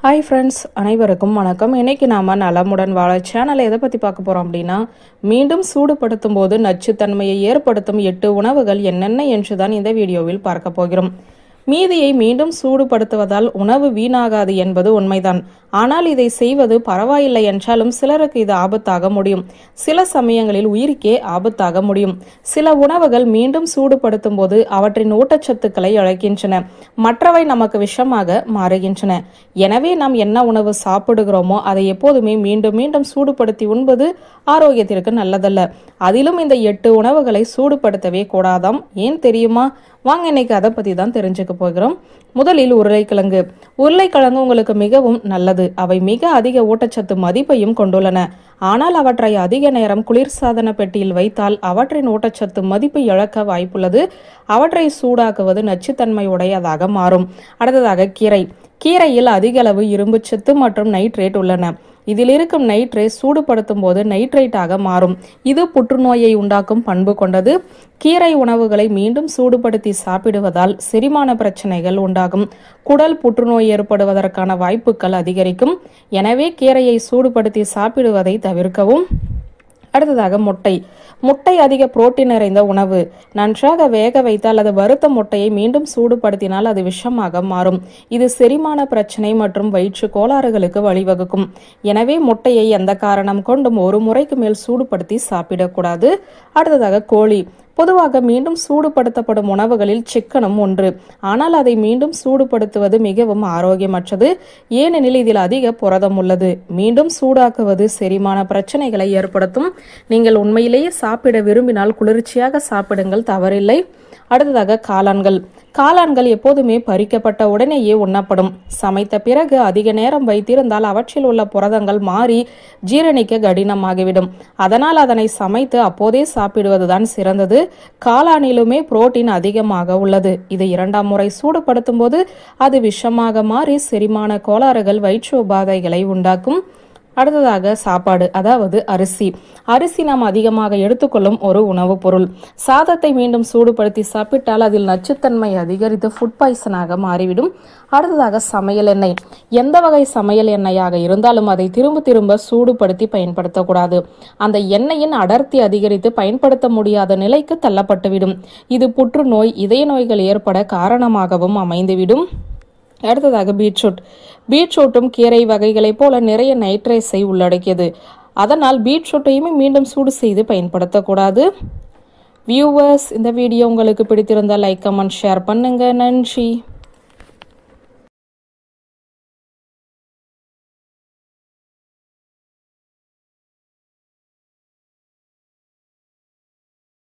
Hi friends, அனைவருக்கும் வணக்கம். இன்னைக்கு நாம நலமுடன் வாழ சேனலை எதை பற்றி பார்க்க போகிறோம் அப்படின்னா, மீண்டும் சூடுபடுத்தும் போது நச்சுத்தன்மையை ஏற்படுத்தும் 8 உணவுகள் என்னென்ன என்று தான் இந்த வீடியோவில் பார்க்க போகிறோம். மீதியை மீண்டும் சூடுபடுத்துவதால் உணவு வீணாகாது என்பது உண்மைதான். ஆனால் இதை செய்வது பரவாயில்லை என்றாலும் சிலருக்கு இது ஆபத்தாக முடியும். சில சமயங்களில் உயிருக்கே ஆபத்தாக முடியும். சில உணவுகள் மீண்டும் சூடுபடுத்தும் போது அவற்றின் ஊட்டச்சத்துக்களை இழக்கின்றன, மற்றவை நமக்கு விஷமாக மாறுகின்றன. எனவே நாம் என்ன உணவு சாப்பிடுகிறோமோ அதை எப்போதுமே மீண்டும் மீண்டும் சூடுபடுத்தி உண்பது ஆரோக்கியத்திற்கு நல்லதல்ல. அதிலும் இந்த 8 உணவுகளை சூடுபடுத்தவே கூடாதாம். ஏன் தெரியுமா? வாங்க இன்னைக்கு அதை பத்தி தான் தெரிஞ்சுக்க போகிறோம். முதலில் உருளைக்கிழங்கு. உருளைக்கிழங்கு உங்களுக்கு மிகவும் நல்லது. அவை மிக அதிக ஊட்டச்சத்து மதிப்பையும் கொண்டுள்ளன. ஆனால் அவற்றை அதிக நேரம் குளிர்சாதன பெட்டியில் வைத்தால் அவற்றின் ஊட்டச்சத்து மதிப்பை இழக்க வாய்ப்புள்ளது. அவற்றை சூடாக்குவது நச்சுத்தன்மை உடையதாக மாறும். அடுத்ததாக கீரை. கீரையில் அதிக அளவு இரும்புச்சத்து மற்றும் நைட்ரேட் உள்ளன. இதில் இருக்கும் நைட்ரேட் சூடுபடுத்தும் போது நைட்ரேட்டாக மாறும். இது புற்றுநோயை உண்டாக்கும் பண்பு கொண்டது. கீரை உணவுகளை மீண்டும் சூடுபடுத்தி சாப்பிடுவதால் செரிமான பிரச்சனைகள் உண்டாகும். குடல் புற்றுநோய் ஏற்படுவதற்கான வாய்ப்புகள் அதிகரிக்கும். எனவே கீரையை சூடுபடுத்தி சாப்பிடுவதை தவிர்க்கவும். அடுத்ததாக முட்டை. முட்டை அதிக புரோட்டீன் நிறைந்த உணவு. நன்றாக வேக வைத்தால் அது வறுத்த முட்டையை மீண்டும் சூடுபடுத்தினால் அது விஷமாக மாறும். இது செரிமான பிரச்சனை மற்றும் வயிற்று கோளாறுகளுக்கு வழிவகுக்கும். எனவே முட்டையை எந்த காரணம் கொண்டும் ஒரு முறைக்கு மேல் சூடுபடுத்தி சாப்பிடக்கூடாது. அடுத்ததாக கோழி. பொதுவாக மீண்டும் சூடுபடுத்தப்படும் உணவுகளில் சிக்கனும் ஒன்று. ஆனால் அதை மீண்டும் சூடுபடுத்துவது மிகவும் ஆரோக்கியமற்றது. ஏனெனில் இதில் அதிக புரதம் உள்ளது. மீண்டும் சூடாக்குவது செரிமான பிரச்சனைகளை ஏற்படுத்தும். நீங்கள் உண்மையிலேயே சாப்பிட விரும்பினால் குளிர்ச்சியாக சாப்பிடுங்கள், தவறில்லை. அடுத்ததாக காளான்கள். காளான்கள் எப்போதுமே பறிக்கப்பட்ட உடனேயே உண்ணப்படும். சமைத்த பிறகு அதிக நேரம் வைத்திருந்தால் அவற்றில் உள்ள புரதங்கள் மாறி ஜீரணிக்க கடினமாகிவிடும். அதனால் அதனை சமைத்து அப்போதே சாப்பிடுவதுதான் சிறந்தது. காளானிலுமே புரோட்டீன் அதிகமாக உள்ளது. இது 2ஆம் முறை சூடுபடுத்தும் போது அது விஷமாக மாறி செரிமான கோளாறுகள், வயிற்று உபாதைகளை உண்டாக்கும். அடுத்ததாக சாப்பாடு, அதாவது அரிசி. அரிசி நாம் அதிகமாக எடுத்துக்கொள்ளும் ஒரு உணவுப் பொருள். சாதத்தை மீண்டும் சூடுபடுத்தி சாப்பிட்டால் அதில் நச்சுத்தன்மை அதிகரித்து ஃபுட் பாய்சனாக மாறிவிடும். அடுத்ததாக சமையல் எண்ணெய். எந்த வகை சமையல் எண்ணெயாக இருந்தாலும் அதை திரும்ப திரும்ப சூடுபடுத்தி பயன்படுத்தக்கூடாது. அந்த எண்ணெயின் அடர்த்தி அதிகரித்து பயன்படுத்த முடியாத நிலைக்கு தள்ளப்பட்டுவிடும். இது புற்றுநோய், இதய நோய்கள் ஏற்பட காரணமாகவும் அமைந்துவிடும். அடுத்ததாக பீட்ரூட். பீட்ரூட்டும் கீரை வகைகளைப் போல நிறைய நைட்ரேட்ஸை உள்ளடக்கியது. அதனால் பீட்ரூட்டையுமே மீண்டும் சூடு செய்து பயன்படுத்தக்கூடாது. வியூவர்ஸ், இந்த வீடியோ உங்களுக்கு பிடித்திருந்தால் லைக், கமெண்ட், ஷேர் பண்ணுங்க. நன்றி.